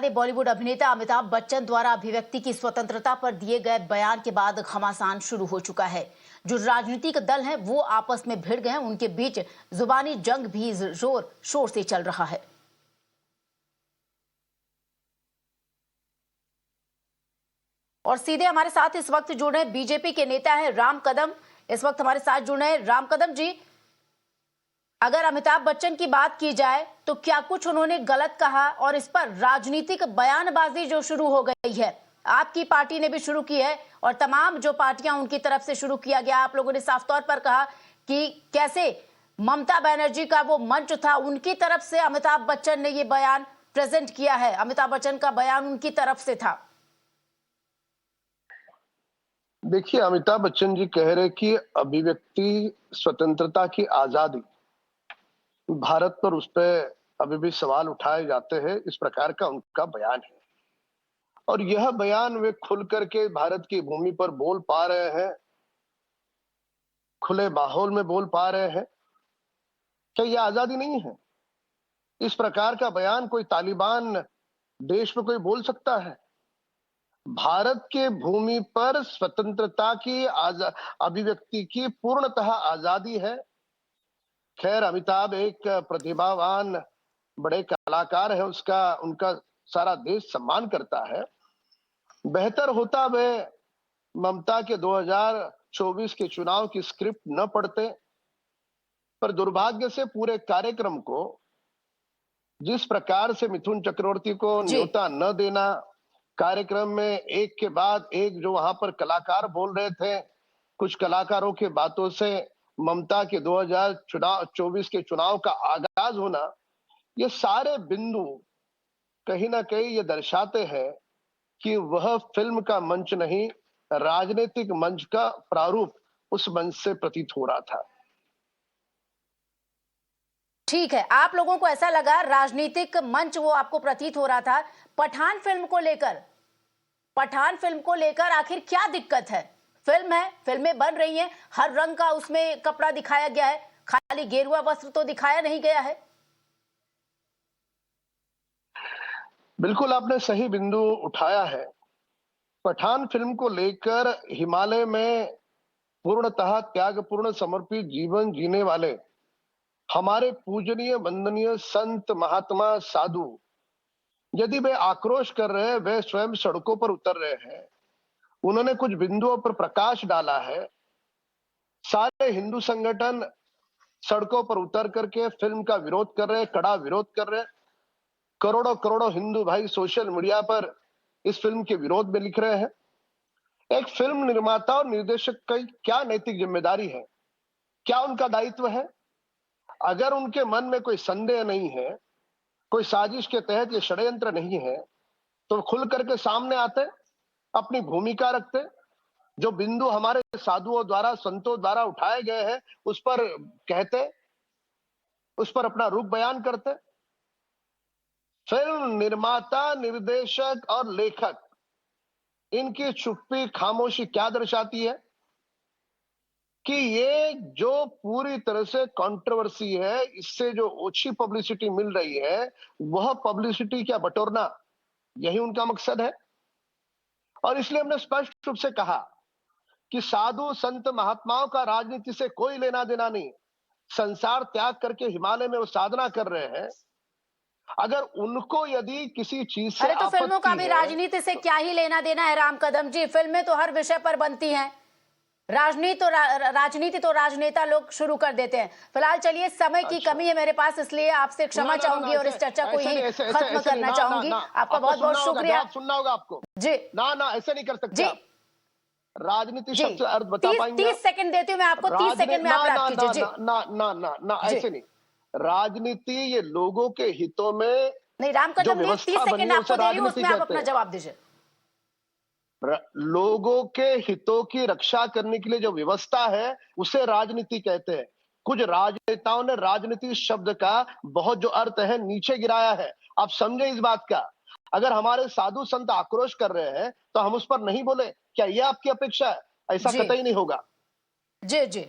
दें, बॉलीवुड अभिनेता अमिताभ बच्चन द्वारा अभिव्यक्ति की स्वतंत्रता पर दिए गए बयान के बाद घमासान शुरू हो चुका है। जो राजनीतिक दल हैं वो आपस में भिड़ गए हैं, उनके बीच जुबानी जंग भी जोर शोर से चल रहा है। और सीधे हमारे साथ इस वक्त जुड़ रहे हैं बीजेपी के नेता हैं राम कदम। इस वक्त हमारे साथ जुड़ रहे हैं राम कदम जी। अगर अमिताभ बच्चन की बात की जाए तो क्या कुछ उन्होंने गलत कहा और इस पर राजनीतिक बयानबाजी जो शुरू हो गई है, आपकी पार्टी ने भी शुरू की है और तमाम जो पार्टियां उनकी तरफ से शुरू किया गया, आप लोगों ने साफ तौर पर कहा कि कैसे ममता बनर्जी का वो मंच था, उनकी तरफ से अमिताभ बच्चन ने ये बयान प्रेजेंट किया है, अमिताभ बच्चन का बयान उनकी तरफ से था। देखिए, अमिताभ बच्चन जी कह रहे कि अभिव्यक्ति स्वतंत्रता की आजादी, भारत पर उस पे अभी भी सवाल उठाए जाते हैं, इस प्रकार का उनका बयान है। और यह बयान वे खुल करके भारत की भूमि पर बोल पा रहे हैं, खुले माहौल में बोल पा रहे हैं। क्या यह आजादी नहीं है? इस प्रकार का बयान कोई तालिबान देश में कोई बोल सकता है? भारत के भूमि पर स्वतंत्रता की अभिव्यक्ति की पूर्णतः आजादी है। खैर, अमिताभ एक प्रतिभावान बड़े कलाकार है, उनका सारा देश सम्मान करता है। बेहतर होता वे ममता के 2024 के चुनाव की स्क्रिप्ट न पढ़ते, पर दुर्भाग्य से पूरे कार्यक्रम को जिस प्रकार से मिथुन चक्रवर्ती को न्योता न देना, कार्यक्रम में एक के बाद एक जो वहां पर कलाकार बोल रहे थे, कुछ कलाकारों के बातों से ममता के 2024 के चुनाव का आगाज होना, ये सारे बिंदु कहीं ना कहीं ये दर्शाते हैं कि वह फिल्म का मंच नहीं, राजनीतिक मंच का प्रारूप उस मंच से प्रतीत हो रहा था। ठीक है, आप लोगों को ऐसा लगा राजनीतिक मंच वो आपको प्रतीत हो रहा था। पठान फिल्म को लेकर आखिर क्या दिक्कत है? फिल्म है, फिल्में बन रही हैं, हर रंग का उसमें कपड़ा दिखाया गया है, खाली गेरुआ वस्त्र तो दिखाया नहीं गया है। बिल्कुल आपने सही बिंदु उठाया है। पठान फिल्म को लेकर हिमालय में पूर्णतः त्यागपूर्ण समर्पित जीवन जीने वाले हमारे पूजनीय वंदनीय संत महात्मा साधु, यदि वे आक्रोश कर रहे हैं, वे स्वयं सड़कों पर उतर रहे हैं, उन्होंने कुछ बिंदुओं पर प्रकाश डाला है। सारे हिंदू संगठन सड़कों पर उतर करके फिल्म का विरोध कर रहे हैं, कड़ा विरोध कर रहे हैं। करोड़ों करोड़ों हिंदू भाई सोशल मीडिया पर इस फिल्म के विरोध में लिख रहे हैं। एक फिल्म निर्माता और निर्देशक की क्या नैतिक जिम्मेदारी है, क्या उनका दायित्व है? अगर उनके मन में कोई संदेह नहीं है, कोई साजिश के तहत ये षड्यंत्र नहीं है, तो खुल करके सामने आते, अपनी भूमिका रखते, जो बिंदु हमारे साधुओं द्वारा, संतों द्वारा उठाए गए हैं, उस पर कहते, उस पर अपना रुख बयान करते। फिल्म निर्माता, निर्देशक और लेखक, इनकी चुप्पी खामोशी क्या दर्शाती है? कि ये जो पूरी तरह से कंट्रोवर्सी है, इससे जो ओछी पब्लिसिटी मिल रही है, वह पब्लिसिटी क्या बटोरना, यही उनका मकसद है। और इसलिए हमने स्पष्ट रूप से कहा कि साधु संत महात्माओं का राजनीति से कोई लेना देना नहीं। संसार त्याग करके हिमालय में वो साधना कर रहे हैं। अगर उनको यदि किसी चीज से अरे तो फिल्मों का भी राजनीति से क्या ही लेना देना है राम कदम जी? फिल्में तो हर विषय पर बनती हैं, राजनीति तो राजनेता लोग शुरू कर देते हैं। फिलहाल चलिए, समय की कमी है मेरे पास, इसलिए आपसे क्षमा चाहूंगी और इस चर्चा को ही खत्म करना चाहूंगी। आपका बहुत बहुत शुक्रिया। सुनना होगा आपको जी। ना ऐसे नहीं कर सकते आप। राजनीति शब्द अर्थ बता पाएंगे? 30 सेकंड देती हूँ मैं आपको, 30 सेकंड में आप रैप कीजिए। ना ऐसे नहीं। राजनीति ये लोगों के हितों में नहीं, राम कदम जी 30 सेकंड आपको दे रही हूँ, उसमें आप अपना जवाब दीजिए। लोगों के हितों की रक्षा करने के लिए जो व्यवस्था है, उसे राजनीति कहते हैं। कुछ राजनेताओं ने राजनीति शब्द का बहुत जो अर्थ है नीचे गिराया है। आप समझे इस बात का। अगर हमारे साधु संत आक्रोश कर रहे हैं तो हम उस पर नहीं बोले, क्या यह आपकी अपेक्षा है? ऐसा कतई नहीं होगा। जी।